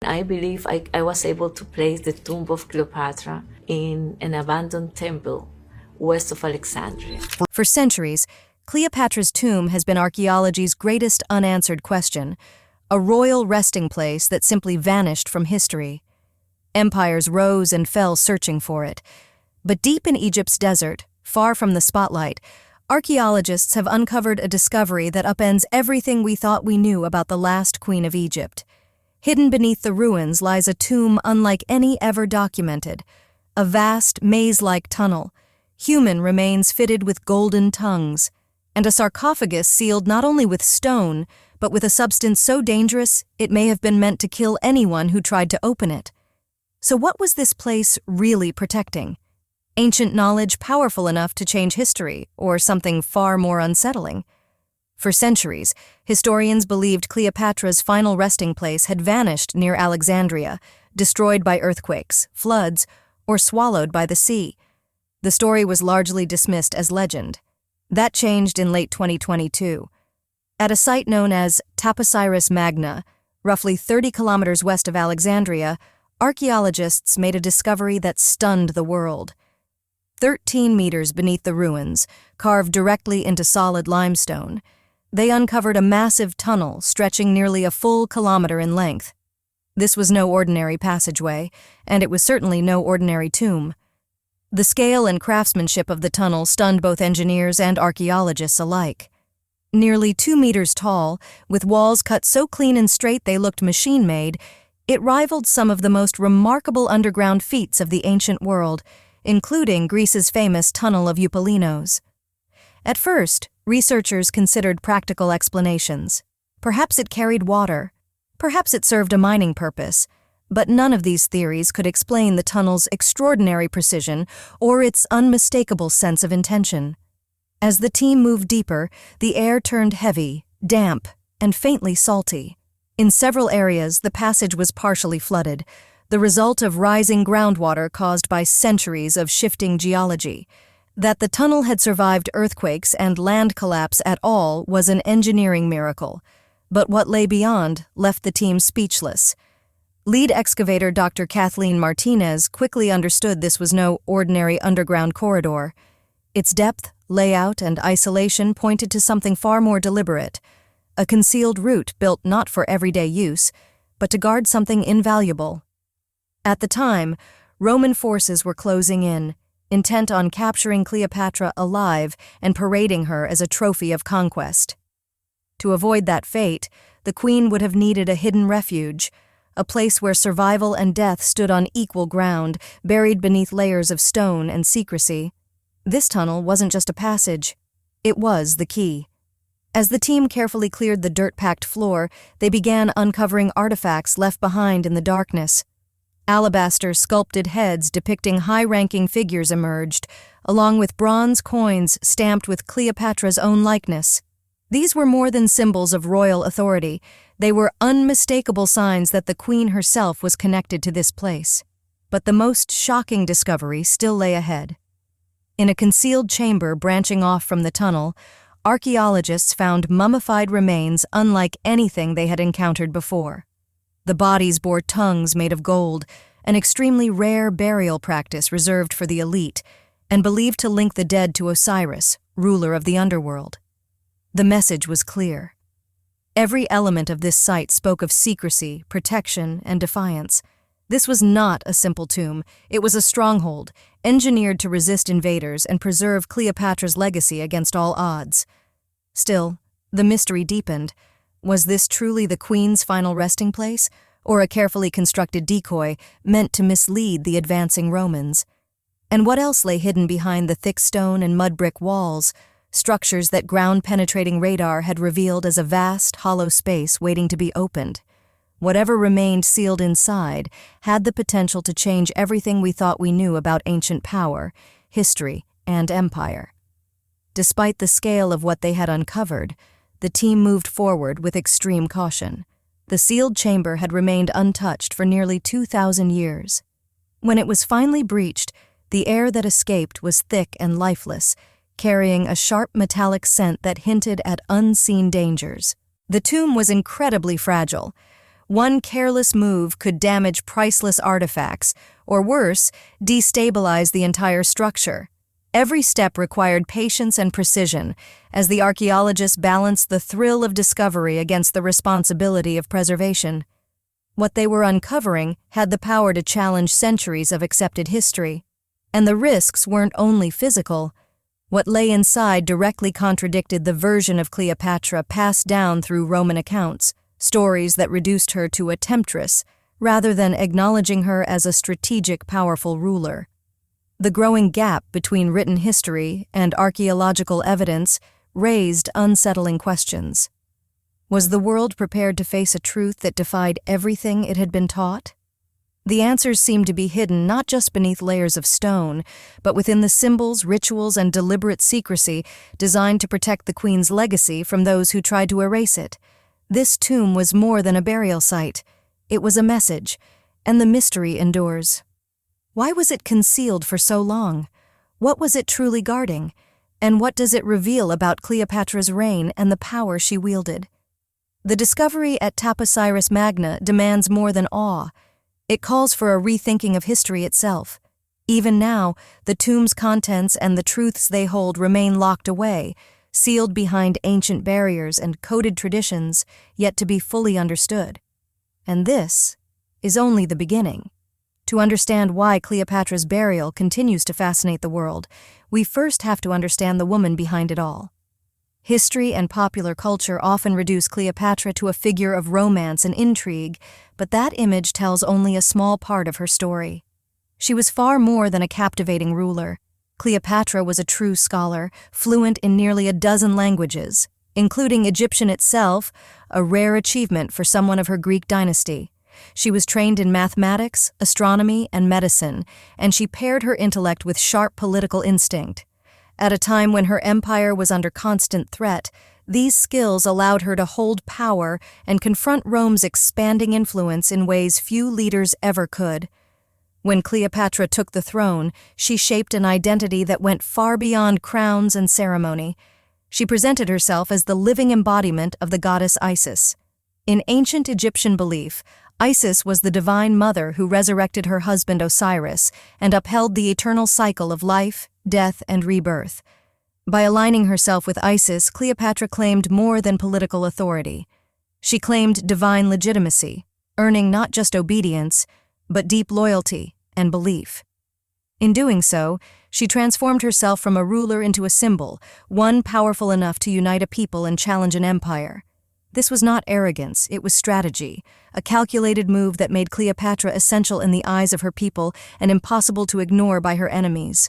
I believe I was able to place the tomb of Cleopatra in an abandoned temple west of Alexandria. For centuries, Cleopatra's tomb has been archaeology's greatest unanswered question, a royal resting place that simply vanished from history. Empires rose and fell searching for it. But deep in Egypt's desert, far from the spotlight, archaeologists have uncovered a discovery that upends everything we thought we knew about the last queen of Egypt. Hidden beneath the ruins lies a tomb unlike any ever documented, a vast, maze-like tunnel, human remains fitted with golden tongues, and a sarcophagus sealed not only with stone, but with a substance so dangerous it may have been meant to kill anyone who tried to open it. So what was this place really protecting? Ancient knowledge powerful enough to change history, or something far more unsettling? For centuries, historians believed Cleopatra's final resting place had vanished near Alexandria, destroyed by earthquakes, floods, or swallowed by the sea. The story was largely dismissed as legend. That changed in late 2022. At a site known as Taposiris Magna, roughly 30 kilometers west of Alexandria, archaeologists made a discovery that stunned the world. 13 meters beneath the ruins, carved directly into solid limestone, they uncovered a massive tunnel stretching nearly a full kilometer in length. This was no ordinary passageway, and it was certainly no ordinary tomb. The scale and craftsmanship of the tunnel stunned both engineers and archaeologists alike. Nearly 2 meters tall, with walls cut so clean and straight they looked machine-made, it rivaled some of the most remarkable underground feats of the ancient world, including Greece's famous Tunnel of Eupalinos. At first, researchers considered practical explanations. Perhaps it carried water. Perhaps it served a mining purpose. But none of these theories could explain the tunnel's extraordinary precision or its unmistakable sense of intention. As the team moved deeper, the air turned heavy, damp, and faintly salty. In several areas, the passage was partially flooded, the result of rising groundwater caused by centuries of shifting geology. That the tunnel had survived earthquakes and land collapse at all was an engineering miracle, but what lay beyond left the team speechless. Lead excavator Dr. Kathleen Martinez quickly understood this was no ordinary underground corridor. Its depth, layout, and isolation pointed to something far more deliberate, a concealed route built not for everyday use, but to guard something invaluable. At the time, Roman forces were closing in, intent on capturing Cleopatra alive and parading her as a trophy of conquest. To avoid that fate, the queen would have needed a hidden refuge, a place where survival and death stood on equal ground, buried beneath layers of stone and secrecy. This tunnel wasn't just a passage. It was the key. As the team carefully cleared the dirt-packed floor, they began uncovering artifacts left behind in the darkness. Alabaster sculpted heads depicting high-ranking figures emerged, along with bronze coins stamped with Cleopatra's own likeness. These were more than symbols of royal authority. They were unmistakable signs that the queen herself was connected to this place. But the most shocking discovery still lay ahead. In a concealed chamber branching off from the tunnel, archaeologists found mummified remains unlike anything they had encountered before. The bodies bore tongues made of gold, an extremely rare burial practice reserved for the elite, and believed to link the dead to Osiris, ruler of the underworld. The message was clear. Every element of this site spoke of secrecy, protection, and defiance. This was not a simple tomb. It was a stronghold, engineered to resist invaders and preserve Cleopatra's legacy against all odds. Still, the mystery deepened. Was this truly the queen's final resting place, or a carefully constructed decoy meant to mislead the advancing Romans? And what else lay hidden behind the thick stone and mud brick walls, structures that ground-penetrating radar had revealed as a vast, hollow space waiting to be opened? Whatever remained sealed inside had the potential to change everything we thought we knew about ancient power, history, and empire. Despite the scale of what they had uncovered, the team moved forward with extreme caution. The sealed chamber had remained untouched for nearly 2,000 years. When it was finally breached, the air that escaped was thick and lifeless, carrying a sharp metallic scent that hinted at unseen dangers. The tomb was incredibly fragile. One careless move could damage priceless artifacts, or worse, destabilize the entire structure. Every step required patience and precision, as the archaeologists balanced the thrill of discovery against the responsibility of preservation. What they were uncovering had the power to challenge centuries of accepted history. And the risks weren't only physical. What lay inside directly contradicted the version of Cleopatra passed down through Roman accounts, stories that reduced her to a temptress, rather than acknowledging her as a strategic, powerful ruler. The growing gap between written history and archaeological evidence raised unsettling questions. Was the world prepared to face a truth that defied everything it had been taught? The answers seemed to be hidden not just beneath layers of stone, but within the symbols, rituals, and deliberate secrecy designed to protect the queen's legacy from those who tried to erase it. This tomb was more than a burial site. It was a message, and the mystery endures. Why was it concealed for so long? What was it truly guarding? And what does it reveal about Cleopatra's reign and the power she wielded? The discovery at Taposiris Magna demands more than awe. It calls for a rethinking of history itself. Even now, the tomb's contents and the truths they hold remain locked away, sealed behind ancient barriers and coded traditions, yet to be fully understood. And this is only the beginning. To understand why Cleopatra's burial continues to fascinate the world, we first have to understand the woman behind it all. History and popular culture often reduce Cleopatra to a figure of romance and intrigue, but that image tells only a small part of her story. She was far more than a captivating ruler. Cleopatra was a true scholar, fluent in nearly a dozen languages, including Egyptian itself, a rare achievement for someone of her Greek dynasty. She was trained in mathematics, astronomy, and medicine, and she paired her intellect with sharp political instinct. At a time when her empire was under constant threat, these skills allowed her to hold power and confront Rome's expanding influence in ways few leaders ever could. When Cleopatra took the throne, she shaped an identity that went far beyond crowns and ceremony. She presented herself as the living embodiment of the goddess Isis. In ancient Egyptian belief, Isis was the divine mother who resurrected her husband Osiris and upheld the eternal cycle of life, death, and rebirth. By aligning herself with Isis, Cleopatra claimed more than political authority. She claimed divine legitimacy, earning not just obedience, but deep loyalty and belief. In doing so, she transformed herself from a ruler into a symbol, one powerful enough to unite a people and challenge an empire. This was not arrogance, it was strategy, a calculated move that made Cleopatra essential in the eyes of her people and impossible to ignore by her enemies.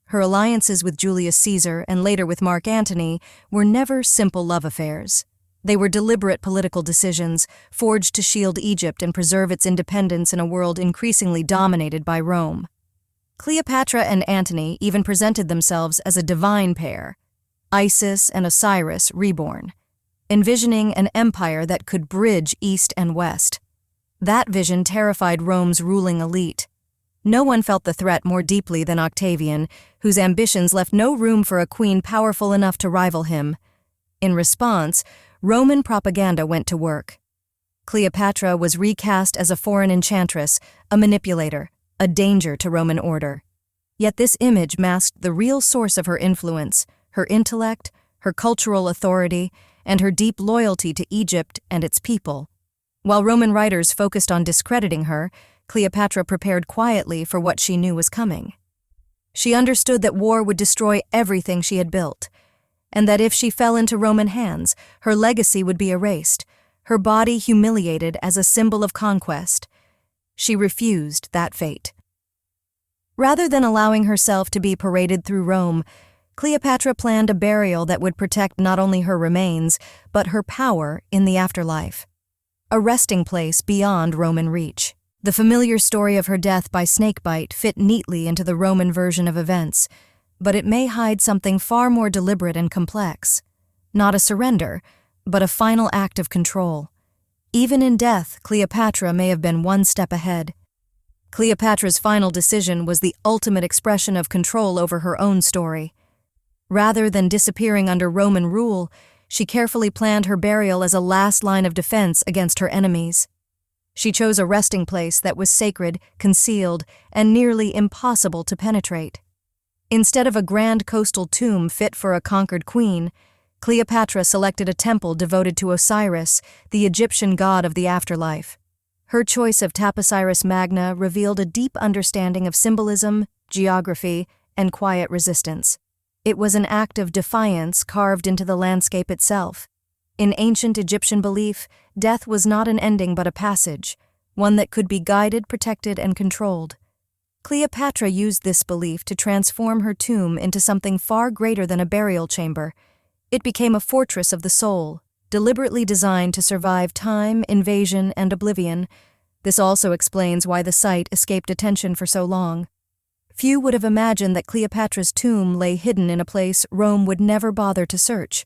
Her alliances with Julius Caesar and later with Mark Antony were never simple love affairs. They were deliberate political decisions, forged to shield Egypt and preserve its independence in a world increasingly dominated by Rome. Cleopatra and Antony even presented themselves as a divine pair, Isis and Osiris reborn, envisioning an empire that could bridge East and West. That vision terrified Rome's ruling elite. No one felt the threat more deeply than Octavian, whose ambitions left no room for a queen powerful enough to rival him. In response, Roman propaganda went to work. Cleopatra was recast as a foreign enchantress, a manipulator, a danger to Roman order. Yet this image masked the real source of her influence, her intellect, her cultural authority, and her deep loyalty to Egypt and its people. While Roman writers focused on discrediting her, Cleopatra prepared quietly for what she knew was coming. She understood that war would destroy everything she had built, and that if she fell into Roman hands, her legacy would be erased, her body humiliated as a symbol of conquest. She refused that fate. Rather than allowing herself to be paraded through Rome, Cleopatra planned a burial that would protect not only her remains, but her power in the afterlife. A resting place beyond Roman reach. The familiar story of her death by snakebite fit neatly into the Roman version of events, but it may hide something far more deliberate and complex. Not a surrender, but a final act of control. Even in death, Cleopatra may have been one step ahead. Cleopatra's final decision was the ultimate expression of control over her own story. Rather than disappearing under Roman rule, she carefully planned her burial as a last line of defense against her enemies. She chose a resting place that was sacred, concealed, and nearly impossible to penetrate. Instead of a grand coastal tomb fit for a conquered queen, Cleopatra selected a temple devoted to Osiris, the Egyptian god of the afterlife. Her choice of Taposiris Magna revealed a deep understanding of symbolism, geography, and quiet resistance. It was an act of defiance carved into the landscape itself. In ancient Egyptian belief, death was not an ending but a passage, one that could be guided, protected, and controlled. Cleopatra used this belief to transform her tomb into something far greater than a burial chamber. It became a fortress of the soul, deliberately designed to survive time, invasion, and oblivion. This also explains why the site escaped attention for so long. Few would have imagined that Cleopatra's tomb lay hidden in a place Rome would never bother to search.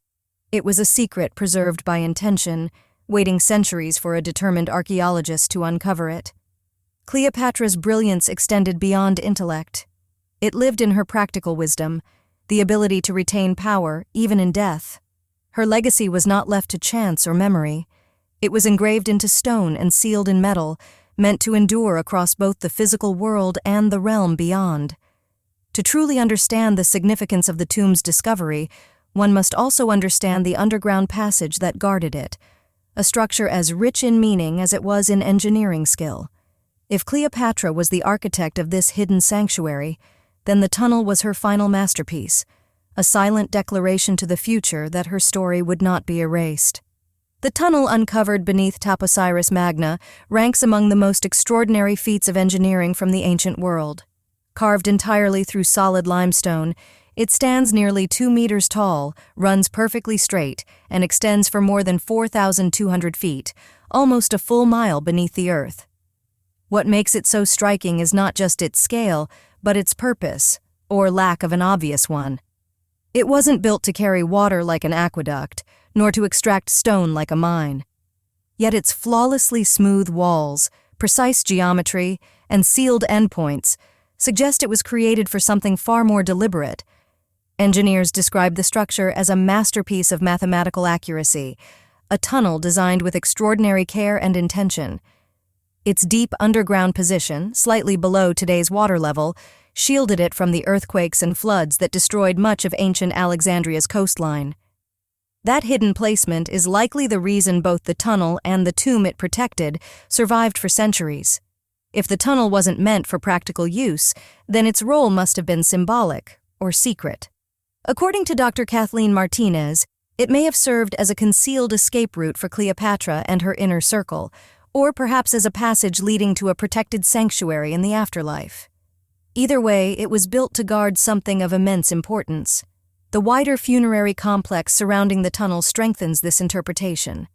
It was a secret preserved by intention, waiting centuries for a determined archaeologist to uncover it. Cleopatra's brilliance extended beyond intellect. It lived in her practical wisdom, the ability to retain power, even in death. Her legacy was not left to chance or memory. It was engraved into stone and sealed in metal, meant to endure across both the physical world and the realm beyond. To truly understand the significance of the tomb's discovery, one must also understand the underground passage that guarded it, a structure as rich in meaning as it was in engineering skill. If Cleopatra was the architect of this hidden sanctuary, then the tunnel was her final masterpiece, a silent declaration to the future that her story would not be erased. The tunnel uncovered beneath Taposiris Magna ranks among the most extraordinary feats of engineering from the ancient world. Carved entirely through solid limestone, it stands nearly 2 meters tall, runs perfectly straight, and extends for more than 4,200 feet, almost a full mile beneath the earth. What makes it so striking is not just its scale, but its purpose, or lack of an obvious one. It wasn't built to carry water like an aqueduct, nor to extract stone like a mine. Yet its flawlessly smooth walls, precise geometry, and sealed endpoints suggest it was created for something far more deliberate. Engineers describe the structure as a masterpiece of mathematical accuracy, a tunnel designed with extraordinary care and intention. Its deep underground position, slightly below today's water level, shielded it from the earthquakes and floods that destroyed much of ancient Alexandria's coastline. That hidden placement is likely the reason both the tunnel and the tomb it protected survived for centuries. If the tunnel wasn't meant for practical use, then its role must have been symbolic or secret. According to Dr. Kathleen Martinez, it may have served as a concealed escape route for Cleopatra and her inner circle, or perhaps as a passage leading to a protected sanctuary in the afterlife. Either way, it was built to guard something of immense importance. The wider funerary complex surrounding the tunnel strengthens this interpretation.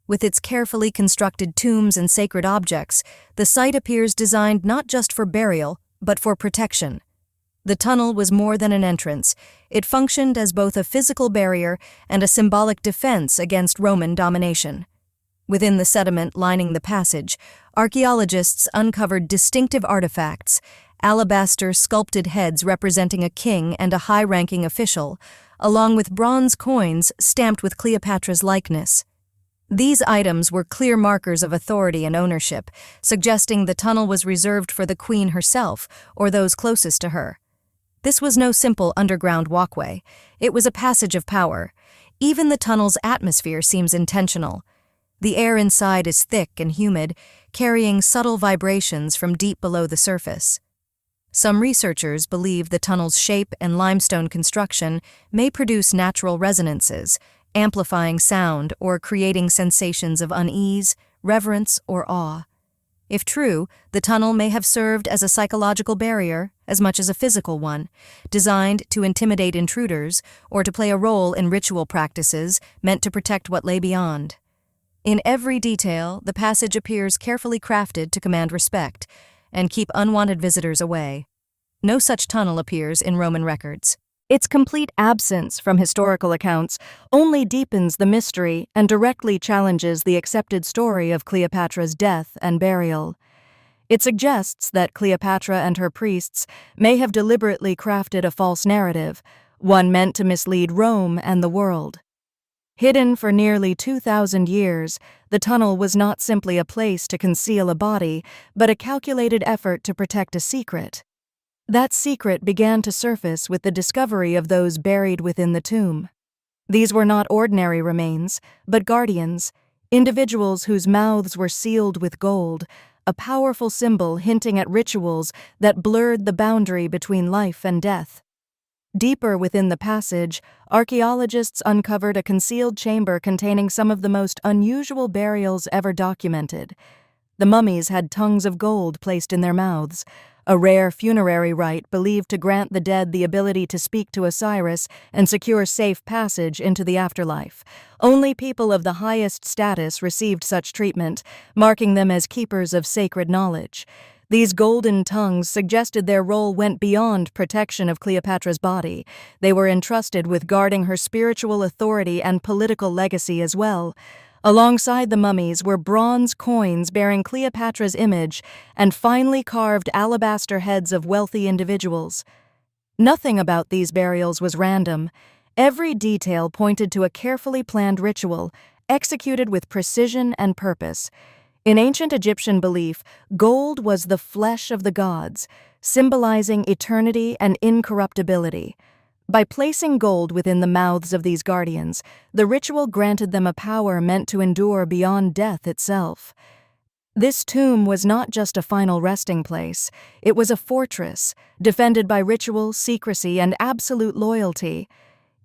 With its carefully constructed tombs and sacred objects, the site appears designed not just for burial, but for protection. The tunnel was more than an entrance. It functioned as both a physical barrier and a symbolic defense against Roman domination. Within the sediment lining the passage, archaeologists uncovered distinctive artifacts, alabaster sculpted heads representing a king and a high-ranking official, along with bronze coins stamped with Cleopatra's likeness. These items were clear markers of authority and ownership, suggesting the tunnel was reserved for the queen herself or those closest to her. This was no simple underground walkway. It was a passage of power. Even the tunnel's atmosphere seems intentional. The air inside is thick and humid, carrying subtle vibrations from deep below the surface. Some researchers believe the tunnel's shape and limestone construction may produce natural resonances, amplifying sound or creating sensations of unease, reverence, or awe. If true, the tunnel may have served as a psychological barrier as much as a physical one, designed to intimidate intruders or to play a role in ritual practices meant to protect what lay beyond. In every detail, the passage appears carefully crafted to command respect and keep unwanted visitors away. No such tunnel appears in Roman records. Its complete absence from historical accounts only deepens the mystery and directly challenges the accepted story of Cleopatra's death and burial. It suggests that Cleopatra and her priests may have deliberately crafted a false narrative, one meant to mislead Rome and the world. Hidden for nearly 2,000 years, the tunnel was not simply a place to conceal a body, but a calculated effort to protect a secret. That secret began to surface with the discovery of those buried within the tomb. These were not ordinary remains, but guardians, individuals whose mouths were sealed with gold, a powerful symbol hinting at rituals that blurred the boundary between life and death. Deeper within the passage, archaeologists uncovered a concealed chamber containing some of the most unusual burials ever documented. The mummies had tongues of gold placed in their mouths, a rare funerary rite believed to grant the dead the ability to speak to Osiris and secure safe passage into the afterlife. Only people of the highest status received such treatment, marking them as keepers of sacred knowledge. These golden tongues suggested their role went beyond protection of Cleopatra's body. They were entrusted with guarding her spiritual authority and political legacy as well. Alongside the mummies were bronze coins bearing Cleopatra's image and finely carved alabaster heads of wealthy individuals. Nothing about these burials was random. Every detail pointed to a carefully planned ritual, executed with precision and purpose. In ancient Egyptian belief, gold was the flesh of the gods, symbolizing eternity and incorruptibility. By placing gold within the mouths of these guardians, the ritual granted them a power meant to endure beyond death itself. This tomb was not just a final resting place, it was a fortress, defended by ritual, secrecy, and absolute loyalty.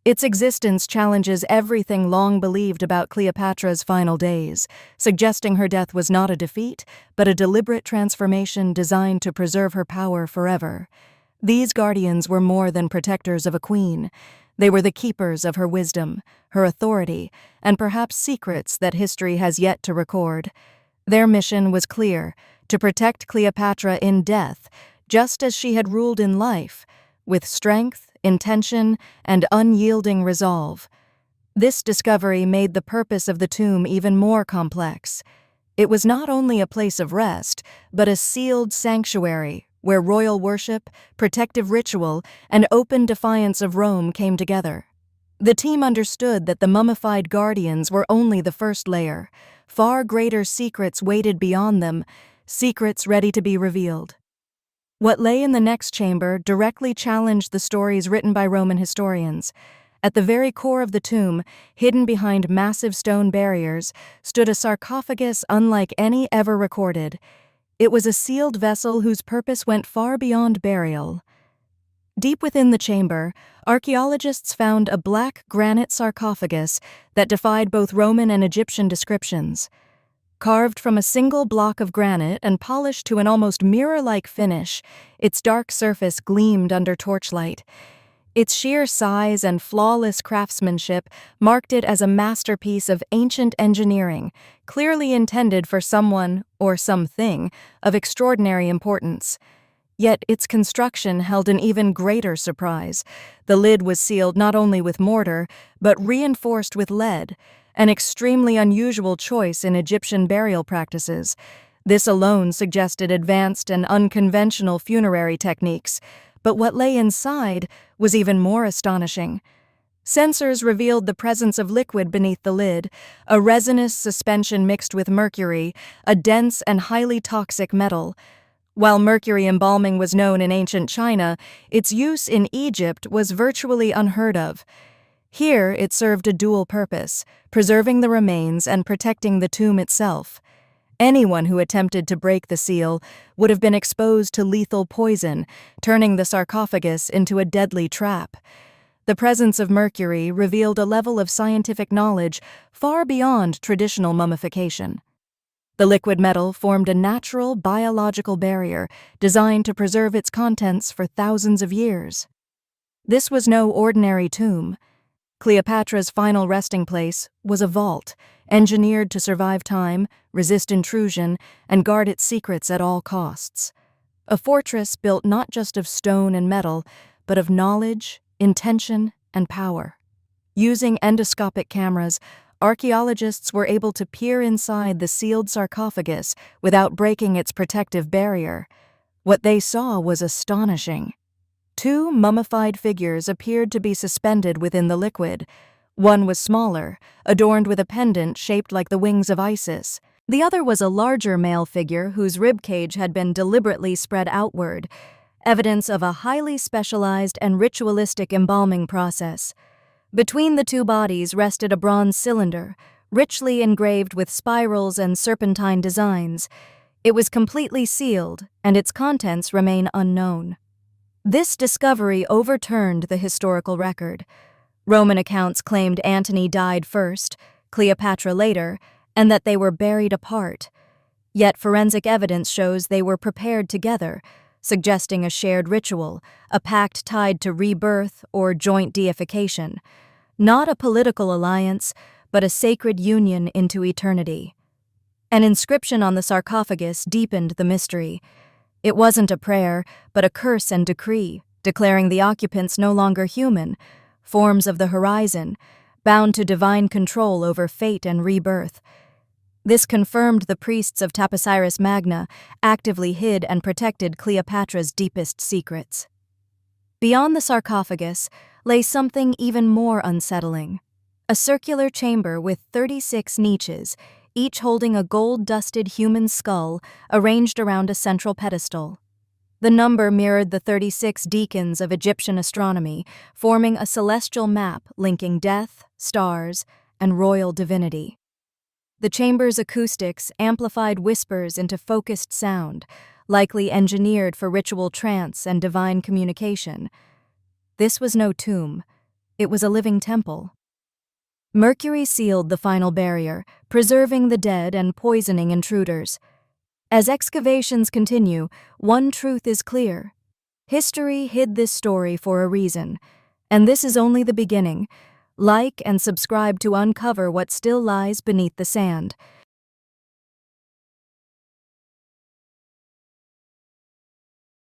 Its existence challenges everything long believed about Cleopatra's final days, suggesting her death was not a defeat, but a deliberate transformation designed to preserve her power forever. These guardians were more than protectors of a queen. They were the keepers of her wisdom, her authority, and perhaps secrets that history has yet to record. Their mission was clear: to protect Cleopatra in death, just as she had ruled in life, with strength, intention, and unyielding resolve. This discovery made the purpose of the tomb even more complex. It was not only a place of rest, but a sealed sanctuary where royal worship, protective ritual, and open defiance of Rome came together. The team understood that the mummified guardians were only the first layer. Far greater secrets waited beyond them, secrets ready to be revealed. What lay in the next chamber directly challenged the stories written by Roman historians. At the very core of the tomb, hidden behind massive stone barriers, stood a sarcophagus unlike any ever recorded. It was a sealed vessel whose purpose went far beyond burial. Deep within the chamber, archaeologists found a black granite sarcophagus that defied both Roman and Egyptian descriptions. Carved from a single block of granite and polished to an almost mirror-like finish, its dark surface gleamed under torchlight. Its sheer size and flawless craftsmanship marked it as a masterpiece of ancient engineering, clearly intended for someone, or something, of extraordinary importance. Yet its construction held an even greater surprise. The lid was sealed not only with mortar, but reinforced with lead, an extremely unusual choice in Egyptian burial practices. This alone suggested advanced and unconventional funerary techniques, but what lay inside was even more astonishing. Sensors revealed the presence of liquid beneath the lid, a resinous suspension mixed with mercury, a dense and highly toxic metal. While mercury embalming was known in ancient China, its use in Egypt was virtually unheard of. Here, it served a dual purpose, preserving the remains and protecting the tomb itself. Anyone who attempted to break the seal would have been exposed to lethal poison, turning the sarcophagus into a deadly trap. The presence of mercury revealed a level of scientific knowledge far beyond traditional mummification. The liquid metal formed a natural biological barrier designed to preserve its contents for thousands of years. This was no ordinary tomb. Cleopatra's final resting place was a vault, engineered to survive time, resist intrusion, and guard its secrets at all costs. A fortress built not just of stone and metal, but of knowledge, intention, and power. Using endoscopic cameras, archaeologists were able to peer inside the sealed sarcophagus without breaking its protective barrier. What they saw was astonishing. Two mummified figures appeared to be suspended within the liquid. One was smaller, adorned with a pendant shaped like the wings of Isis. The other was a larger male figure whose ribcage had been deliberately spread outward, evidence of a highly specialized and ritualistic embalming process. Between the two bodies rested a bronze cylinder, richly engraved with spirals and serpentine designs. It was completely sealed, and its contents remain unknown. This discovery overturned the historical record. Roman accounts claimed Antony died first, Cleopatra later, and that they were buried apart. Yet forensic evidence shows they were prepared together, suggesting a shared ritual, a pact tied to rebirth or joint deification. Not a political alliance, but a sacred union into eternity. An inscription on the sarcophagus deepened the mystery. It wasn't a prayer, but a curse and decree, declaring the occupants no longer human, forms of the horizon, bound to divine control over fate and rebirth. This confirmed the priests of Taposiris Magna actively hid and protected Cleopatra's deepest secrets. Beyond the sarcophagus lay something even more unsettling. A circular chamber with 36 niches, each holding a gold-dusted human skull arranged around a central pedestal. The number mirrored the 36 deacons of Egyptian astronomy, forming a celestial map linking death, stars, and royal divinity. The chamber's acoustics amplified whispers into focused sound, likely engineered for ritual trance and divine communication. This was no tomb. It was a living temple. Mercury sealed the final barrier, preserving the dead and poisoning intruders. As excavations continue, one truth is clear. History hid this story for a reason, and this is only the beginning. Like and subscribe to uncover what still lies beneath the sand.